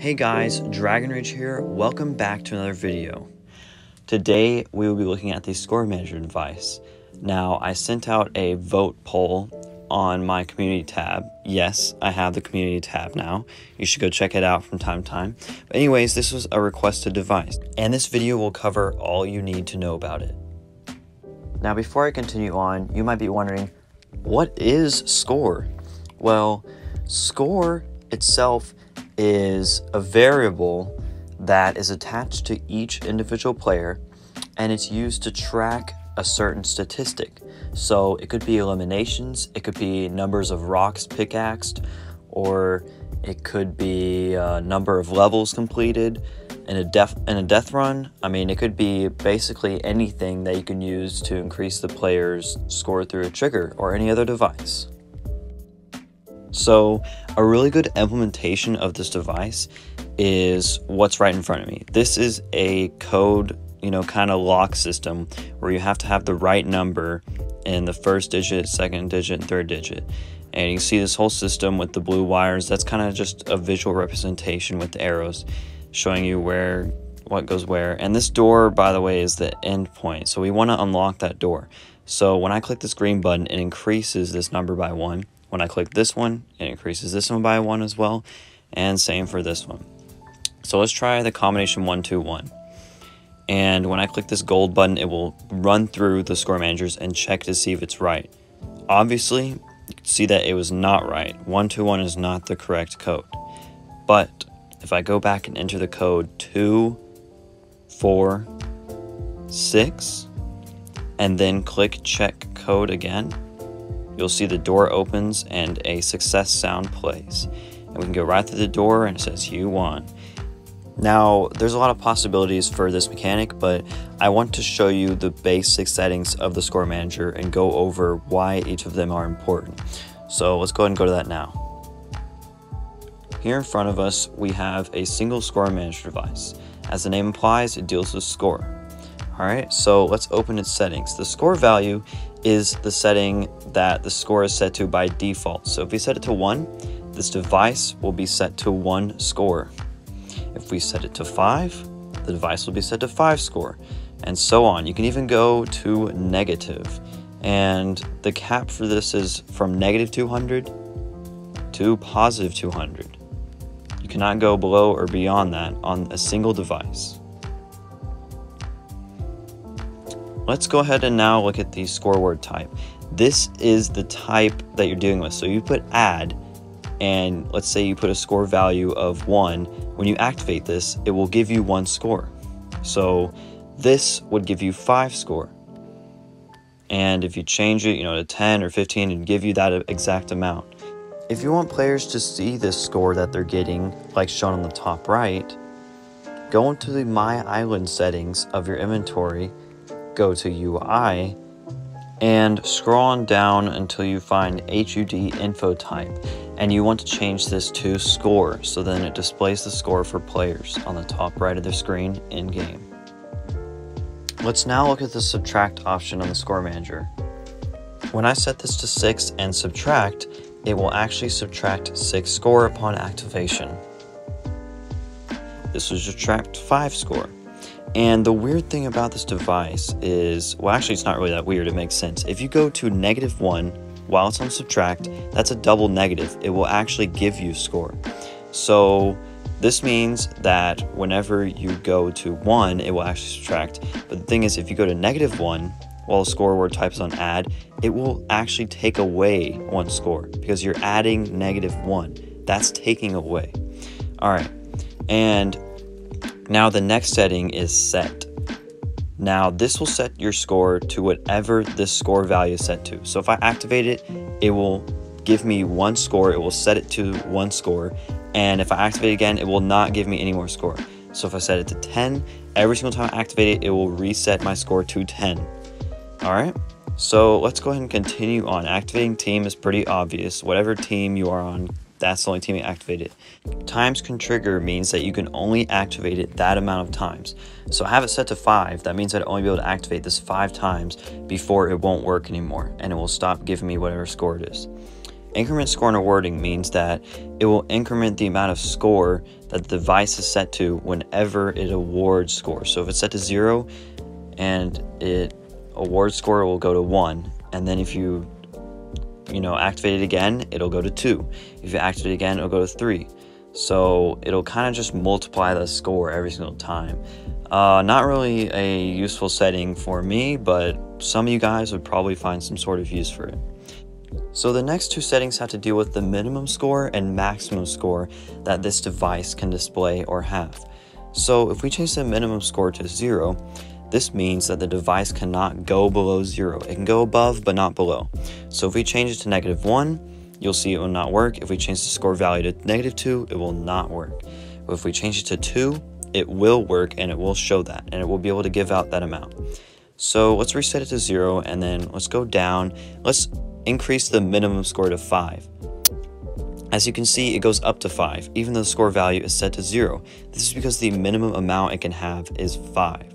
Hey guys, Dragon Ridge here. Welcome back to another video. Today we will be looking at the score manager device. Now I sent out a vote poll on my community tab. Yes, I have the community tab now. You should go check it out from time to time. But anyways, this was a requested device, and this video will cover all you need to know about it. Now before I continue on, you might be wondering, what is score? Well, score itself is a variable that is attached to each individual player, and it's used to track a certain statistic. So it could be eliminations, it could be numbers of rocks pickaxed, or it could be a number of levels completed in a death run. I mean, it could be basically anything that you can use to increase the player's score through a trigger or any other device. So a really good implementation of this device is what's right in front of me. This is a code, kind of lock system where you have to have the right number in the first digit, second digit, and third digit. And you see this whole system with the blue wires. That's kind of just a visual representation with the arrows showing you what goes where. And this door, by the way, is the end point. So we want to unlock that door. So when I click this green button, it increases this number by 1. When I click this one, it increases this one by 1 as well, and same for this one. So let's try the combination 1, 2, 1. And when I click this gold button, it will run through the score managers and check to see if it's right. Obviously, you can see that it was not right. 1, 2, 1 is not the correct code. But if I go back and enter the code 2, 4, 6, and then click check code again, you'll see the door opens and a success sound plays. And we can go right through the door and it says you won. Now, there's a lot of possibilities for this mechanic, but I want to show you the basic settings of the score manager and go over why each of them are important. So let's go ahead and go to that now. Here in front of us, we have a single score manager device. As the name implies, it deals with score. Alright, so let's open its settings. The score value is the setting that the score is set to by default. So if we set it to 1, this device will be set to 1 score. If we set it to 5, the device will be set to 5 score, and so on. You can even go to negative, and the cap for this is from negative 200 to positive 200. You cannot go below or beyond that on a single device. Let's go ahead and now look at the score word type. This is the type that you're dealing with. So you put add, and let's say you put a score value of 1. When you activate this, it will give you 1 score. So this would give you 5 score. And if you change it, to 10 or 15, it'd give you that exact amount. If you want players to see this score that they're getting, like shown on the top right, go into the My Island settings of your inventory, go to UI, and scroll on down until you find HUD info type, and you want to change this to score, so then it displays the score for players on the top right of their screen in game. Let's now look at the subtract option on the score manager. When I set this to 6 and subtract, it will actually subtract 6 score upon activation. This will subtract 5 score. And the weird thing about this device is, well, actually it's not really that weird, it makes sense. If you go to -1 while it's on subtract, that's a double negative. It will actually give you score. So this means that whenever you go to 1, it will actually subtract. But the thing is, if you go to -1 while the score word type is on add, it will actually take away 1 score because you're adding -1. That's taking away. Alright, and now the next setting is set. Now this will set your score to whatever this score value is set to. So if I activate it, it will give me 1 score. It will set it to 1 score. And if I activate it again, it will not give me any more score. So if I set it to 10, every single time I activate it, it will reset my score to 10. Alright, so let's go ahead and continue on. Activating team is pretty obvious. Whatever team you are on, that's the only team you activate it. Times can trigger means that you can only activate it that amount of times. So I have it set to 5. That means I'd only be able to activate this 5 times before it won't work anymore, and it will stop giving me whatever score it is. Increment score in a wording means that it will increment the amount of score that the device is set to whenever it awards score. So if it's set to 0 and it awards score, will go to 1, and then if you activate it again, it'll go to 2. If you activate it again, it'll go to 3. So it'll kind of just multiply the score every single time. Not really a useful setting for me, but some of you guys would probably find some sort of use for it. So the next two settings have to deal with the minimum score and maximum score that this device can display or have. So if we change the minimum score to 0, this means that the device cannot go below 0. It can go above, but not below. So if we change it to -1, you'll see it will not work. If we change the score value to -2, it will not work. But if we change it to 2, it will work, and it will show that, and it will be able to give out that amount. So let's reset it to 0, and then let's go down. Let's increase the minimum score to 5. As you can see, it goes up to 5, even though the score value is set to 0. This is because the minimum amount it can have is 5.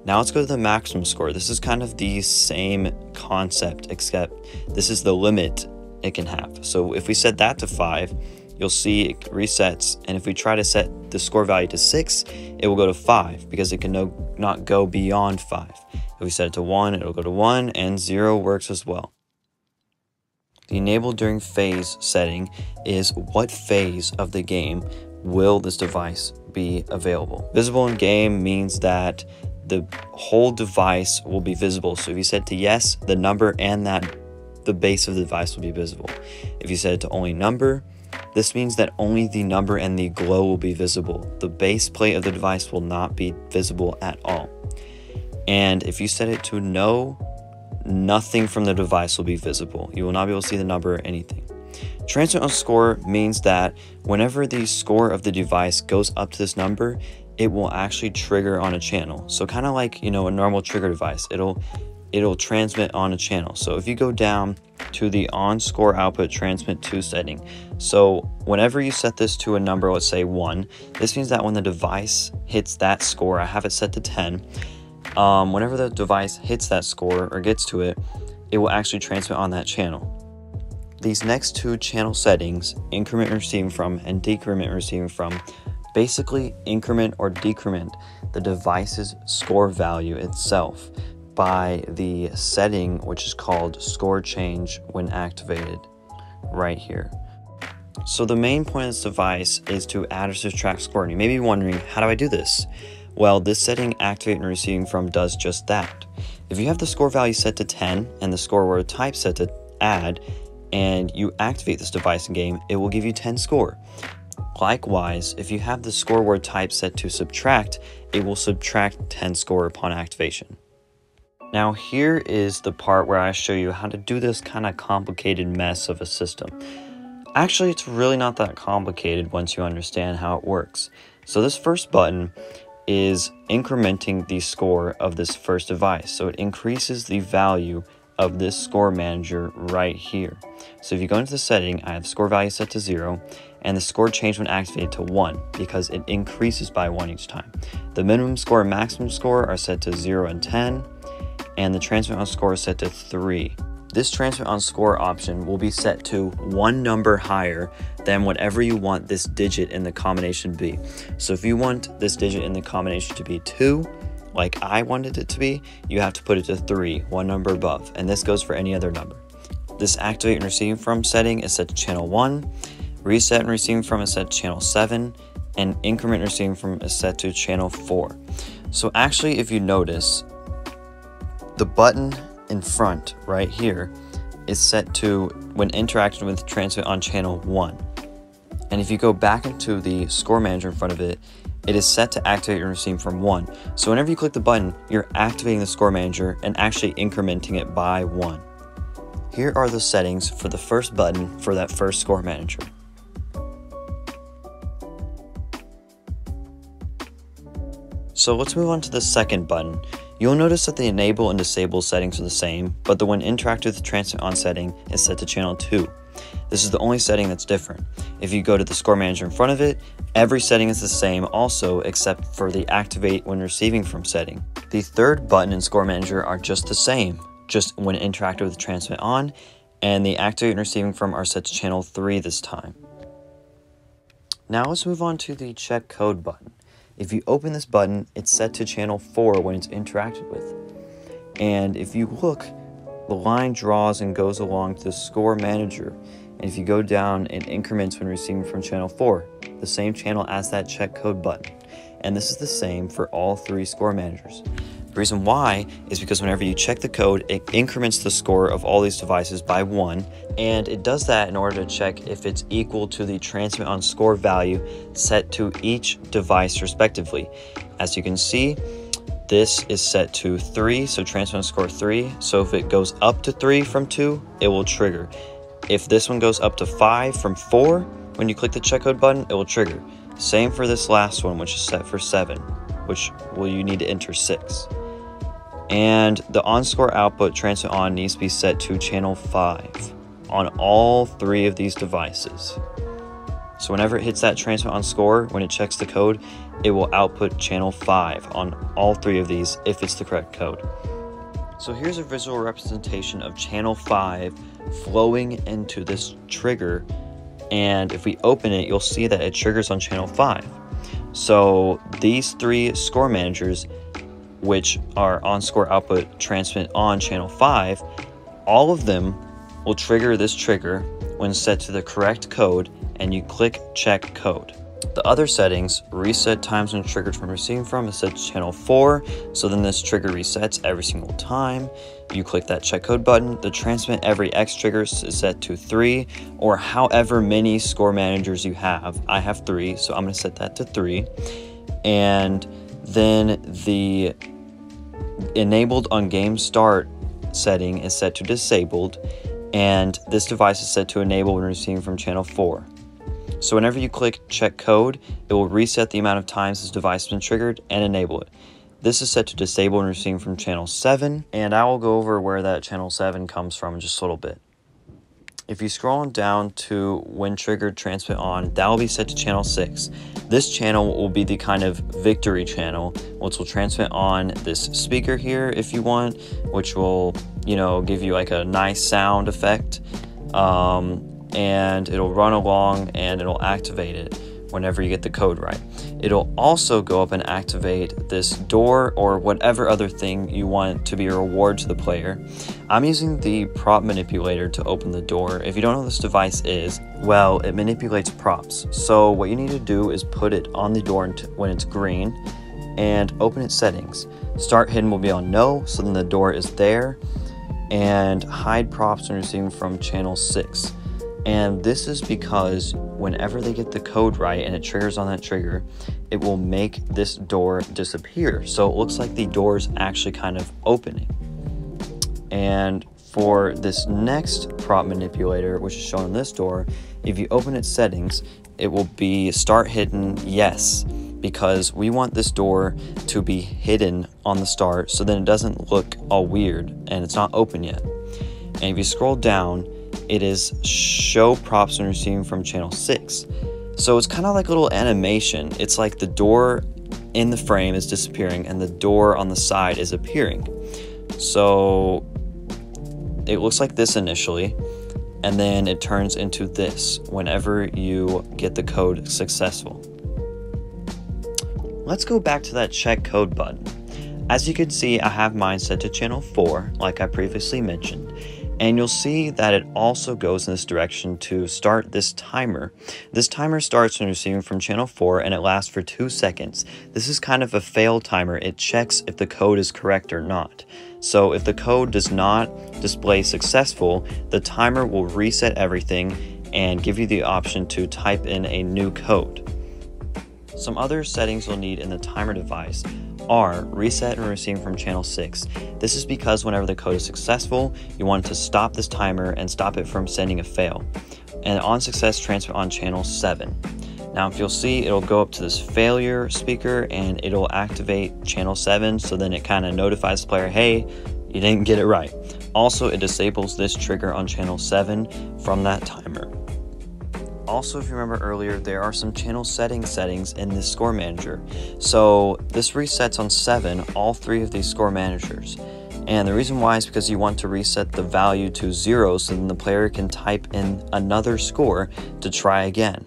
Now let's go to the maximum score. This is kind of the same concept, except this is the limit it can have. So if we set that to 5, you'll see it resets, and if we try to set the score value to 6, it will go to 5 because it can not go beyond 5. If we set it to 1, it'll go to 1, and 0 works as well. The enable during phase setting is what phase of the game will this device be available. Visible in game means that the whole device will be visible. So if you set to yes, the number and the base of the device will be visible. If you set it to only number, this means that only the number and the glow will be visible. The base plate of the device will not be visible at all. And if you set it to no, nothing from the device will be visible. You will not be able to see the number or anything. Transmit on score means that whenever the score of the device goes up to this number, it will actually trigger on a channel. So kind of like, a normal trigger device, it'll transmit on a channel. So if you go down to the on score output transmit to setting, so whenever you set this to a number, let's say 1, this means that when the device hits that score, I have it set to 10, whenever the device hits that score or gets to it, it will actually transmit on that channel. These next two channel settings, increment receiving from and decrement receiving from, basically increment or decrement the device's score value itself by the setting which is called score change when activated right here. So the main point of this device is to add or subtract score, and you may be wondering, how do I do this? Well, this setting, activate and receiving from, does just that. If you have the score value set to 10 and the score word type set to add, and you activate this device in game, it will give you 10 score. Likewise, if you have the score word type set to subtract, it will subtract 10 score upon activation. Now here is the part where I show you how to do this kind of complicated mess of a system. Actually, it's really not that complicated once you understand how it works. So this first button is incrementing the score of this first device. So it increases the value of this score manager right here. So if you go into the setting, I have the score value set to 0, and the score change when activated to 1 because it increases by 1 each time. The minimum score and maximum score are set to 0 and 10, and the transmit on score is set to 3. This transmit on score option will be set to one number higher than whatever you want this digit in the combination to be. So if you want this digit in the combination to be 2, like I wanted it to be, you have to put it to 3, one number above, and this goes for any other number. This activate and receiving from setting is set to channel 1, reset and receiving from is set to channel 7, and increment and receiving from is set to channel 4. So actually, if you notice, the button in front right here is set to when interacting with transmit on channel 1. And if you go back into the score manager in front of it, it is set to activate and receive from 1. So whenever you click the button, you're activating the score manager and actually incrementing it by 1. Here are the settings for the first button for that first score manager. So let's move on to the second button. You'll notice that the enable and disable settings are the same, but the when interactive with transmit on setting is set to channel 2. This is the only setting that's different. If you go to the score manager in front of it, every setting is the same also except for the activate when receiving from setting. The third button in score manager are just the same, just when interactive with transmit on and the activate and receiving from are set to channel 3 this time. Now let's move on to the check code button. If you open this button, it's set to channel 4 when it's interacted with. And if you look, the line draws and goes along to the score manager. And if you go down, it increments when receiving from channel 4, the same channel as that check code button. And this is the same for all 3 score managers. The reason why is because whenever you check the code, it increments the score of all these devices by 1, and it does that in order to check if it's equal to the transmit on score value set to each device respectively. As you can see, this is set to 3, so transmit on score 3. So if it goes up to 3 from 2, it will trigger. If this one goes up to 5 from 4, when you click the check code button, it will trigger. Same for this last one, which is set for 7, which you need to enter 6. And the on-score output transmit on needs to be set to channel 5 on all 3 of these devices. So whenever it hits that transmit on score, when it checks the code, it will output channel 5 on all 3 of these if it's the correct code. So here's a visual representation of channel 5 flowing into this trigger, and if we open it, you'll see that it triggers on channel 5. So these 3 score managers, which are on score output transmit on channel 5, all of them will trigger this trigger when set to the correct code and you click check code. The other settings, reset times when triggered from receiving from, is set to channel 4, so then this trigger resets every single time. You click that check code button. The transmit every X triggers is set to 3, or however many score managers you have. I have 3, so I'm going to set that to 3. And then the enabled on game start setting is set to disabled, and this device is set to enable when receiving from channel 4. So whenever you click check code, it will reset the amount of times this device has been triggered and enable it. This is set to disable when receiving from channel 7, and I will go over where that channel 7 comes from in just a little bit. If you scroll on down to when triggered transmit on, that will be set to channel 6. This channel will be the kind of victory channel, which will transmit on this speaker here if you want, which will, give you like a nice sound effect. And it'll run along and it'll activate it whenever you get the code right. It'll also go up and activate this door or whatever other thing you want to be a reward to the player. I'm using the prop manipulator to open the door. If you don't know what this device is, well, it manipulates props. So what you need to do is put it on the door when it's green and open its settings. Start hidden will be on no, so then the door is there, and hide props when receiving from channel 6. And this is because whenever they get the code right and it triggers on that trigger, it will make this door disappear. So it looks like the door is actually kind of opening. And for this next prop manipulator, which is shown in this door, if you open its settings, it will be start hidden yes, because we want this door to be hidden on the start so then it doesn't look all weird and it's not open yet. And if you scroll down, it is show props when receiving from channel 6. So it's kind of like a little animation. It's like the door in the frame is disappearing and the door on the side is appearing. So it looks like this initially, and then it turns into this whenever you get the code successful. Let's go back to that check code button. As you can see, I have mine set to channel 4, like I previously mentioned. And you'll see that it also goes in this direction to start this timer. This timer starts when receiving from channel 4 and it lasts for 2 seconds. This is kind of a fail timer. It checks if the code is correct or not. So if the code does not display successful, the timer will reset everything and give you the option to type in a new code. Some other settings you'll need in the timer device are reset and receiving from channel 6. This is because whenever the code is successful, you want to stop this timer and stop it from sending a fail. And on success, transmit on channel 7. Now if you'll see, it'll go up to this failure speaker and it'll activate channel 7, so then it kind of notifies the player, hey, you didn't get it right. Also, it disables this trigger on channel 7 from that timer. Also, if you remember earlier, there are some channel settings in this score manager. So this resets on 7, all 3 of these score managers. And the reason why is because you want to reset the value to 0 so then the player can type in another score to try again.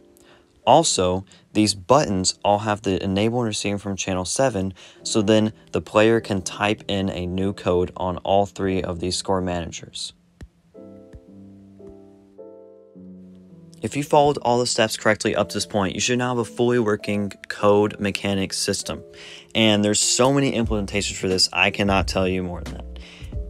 Also, these buttons all have the enable and receive from channel 7, so then the player can type in a new code on all 3 of these score managers. If you followed all the steps correctly up to this point, you should now have a fully working code mechanics system. And there's so many implementations for this, I cannot tell you more than that.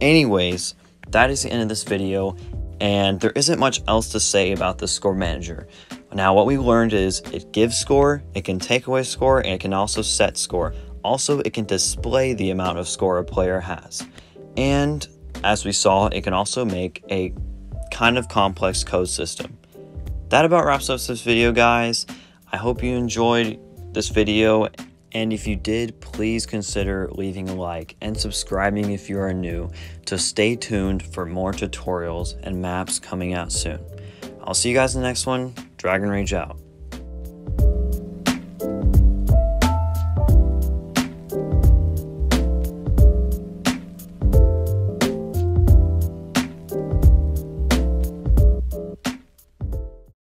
Anyways, that is the end of this video, and there isn't much else to say about the score manager. Now, what we learned is it gives score, it can take away score, and it can also set score. Also, it can display the amount of score a player has. And as we saw, it can also make a kind of complex code system. That about wraps up this video, guys. I hope you enjoyed this video, and if you did, please consider leaving a like and subscribing if you are new to stay tuned for more tutorials and maps coming out soon. I'll see you guys in the next one. Dragon Rage out.